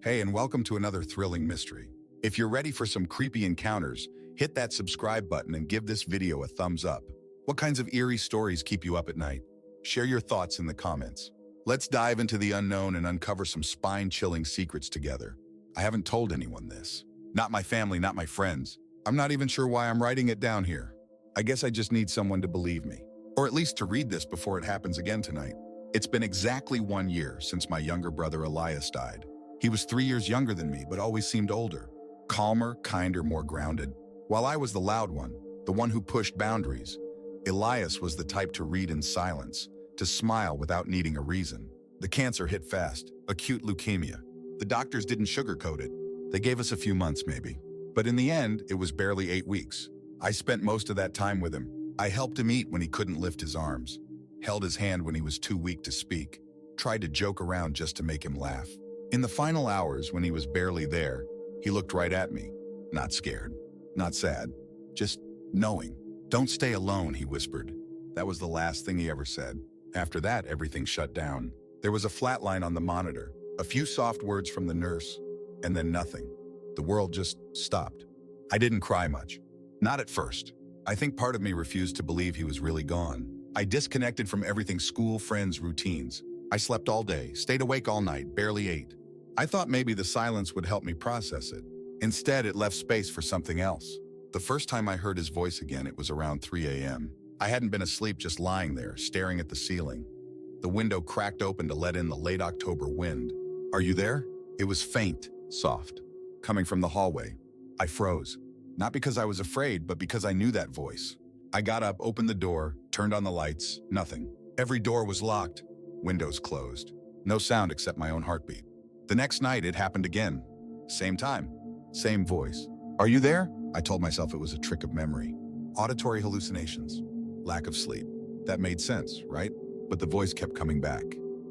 Hey, and welcome to another thrilling mystery. If you're ready for some creepy encounters, hit that subscribe button and give this video a thumbs up. What kinds of eerie stories keep you up at night? Share your thoughts in the comments. Let's dive into the unknown and uncover some spine-chilling secrets together. I haven't told anyone this. Not my family, not my friends. I'm not even sure why I'm writing it down here. I guess I just need someone to believe me. Or at least to read this before it happens again tonight. It's been exactly 1 year since my younger brother Elias died. He was 3 years younger than me, but always seemed older. Calmer, kinder, more grounded. While I was the loud one, the one who pushed boundaries, Elias was the type to read in silence, to smile without needing a reason. The cancer hit fast, acute leukemia. The doctors didn't sugarcoat it. They gave us a few months maybe. But in the end, it was barely 8 weeks. I spent most of that time with him. I helped him eat when he couldn't lift his arms, held his hand when he was too weak to speak, tried to joke around just to make him laugh. In the final hours, when he was barely there, he looked right at me. Not scared, not sad, just knowing. "Don't stay alone," he whispered. That was the last thing he ever said. After that, everything shut down. There was a flat line on the monitor, a few soft words from the nurse, and then nothing. The world just stopped. I didn't cry much. Not at first. I think part of me refused to believe he was really gone. I disconnected from everything: school, friends, routines. I slept all day, stayed awake all night, barely ate. I thought maybe the silence would help me process it. Instead, it left space for something else. The first time I heard his voice again, it was around 3 a.m. I hadn't been asleep, just lying there, staring at the ceiling. The window cracked open to let in the late October wind. "Are you there?" It was faint, soft, coming from the hallway. I froze. Not because I was afraid, but because I knew that voice. I got up, opened the door, turned on the lights. Nothing. Every door was locked. Windows closed. No sound except my own heartbeat. The next night, it happened again. Same time. Same voice. "Are you there?" I told myself it was a trick of memory. Auditory hallucinations. Lack of sleep. That made sense, right? But the voice kept coming back.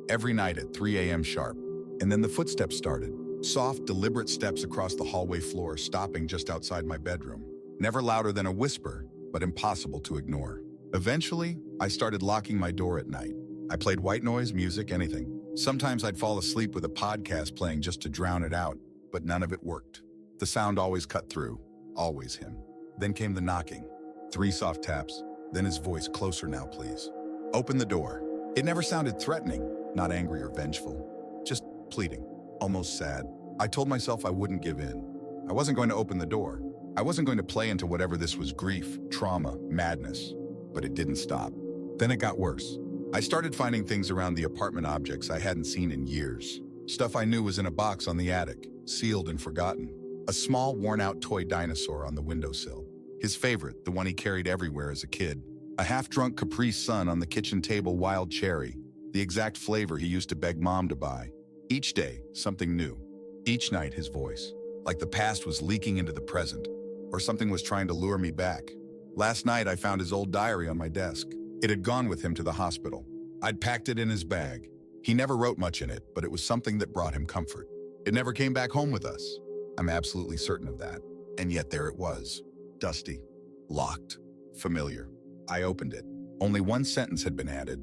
Every night at 3 a.m. sharp. And then the footsteps started. Soft, deliberate steps across the hallway floor, stopping just outside my bedroom. Never louder than a whisper, but impossible to ignore. Eventually, I started locking my door at night. I played white noise, music, anything. Sometimes I'd fall asleep with a podcast playing just to drown it out, but none of it worked. The sound always cut through, always him. Then came the knocking. 3 soft taps, then his voice: "Closer now, please." Open the door. It never sounded threatening, not angry or vengeful, just pleading. Almost sad. I told myself I wouldn't give in. I wasn't going to open the door. I wasn't going to play into whatever this was: grief, trauma, madness. But it didn't stop. Then it got worse. I started finding things around the apartment, objects I hadn't seen in years. Stuff I knew was in a box on the attic, sealed and forgotten. A small, worn-out toy dinosaur on the windowsill. His favorite, the one he carried everywhere as a kid. A half-drunk Capri Sun on the kitchen table, wild cherry. The exact flavor he used to beg Mom to buy. Each day, something new. Each night, his voice. Like the past was leaking into the present, or something was trying to lure me back. Last night, I found his old diary on my desk. It had gone with him to the hospital. I'd packed it in his bag. He never wrote much in it, but it was something that brought him comfort. It never came back home with us. I'm absolutely certain of that. And yet there it was. Dusty. Locked. Familiar. I opened it. Only one sentence had been added.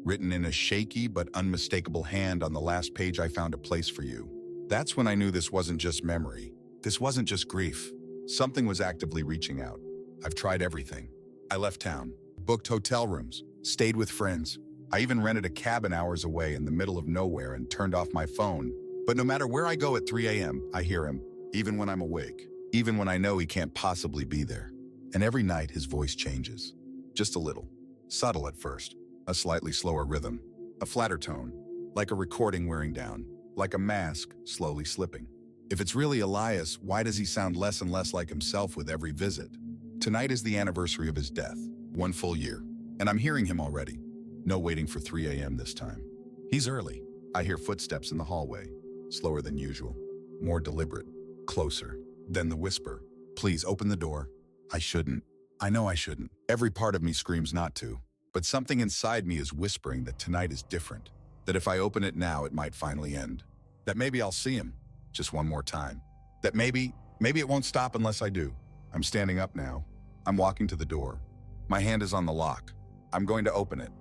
Written in a shaky but unmistakable hand on the last page: "I found a place for you." That's when I knew this wasn't just memory. This wasn't just grief. Something was actively reaching out. I've tried everything. I left town, booked hotel rooms, stayed with friends. I even rented a cabin hours away in the middle of nowhere and turned off my phone. But no matter where I go at 3 a.m., I hear him, even when I'm awake, even when I know he can't possibly be there. And every night his voice changes. Just a little. Subtle at first. A slightly slower rhythm. A flatter tone. Like a recording wearing down. Like a mask slowly slipping. If it's really Elias, why does he sound less and less like himself with every visit? Tonight is the anniversary of his death. 1 full year. And I'm hearing him already. No waiting for 3 a.m. this time. He's early. I hear footsteps in the hallway. Slower than usual. More deliberate. Closer. Then the whisper: "Please open the door." I shouldn't. I know I shouldn't. Every part of me screams not to. But something inside me is whispering that tonight is different. That if I open it now, it might finally end. That maybe I'll see him. Just one more time. That maybe it won't stop unless I do. I'm standing up now. I'm walking to the door. My hand is on the lock. I'm going to open it.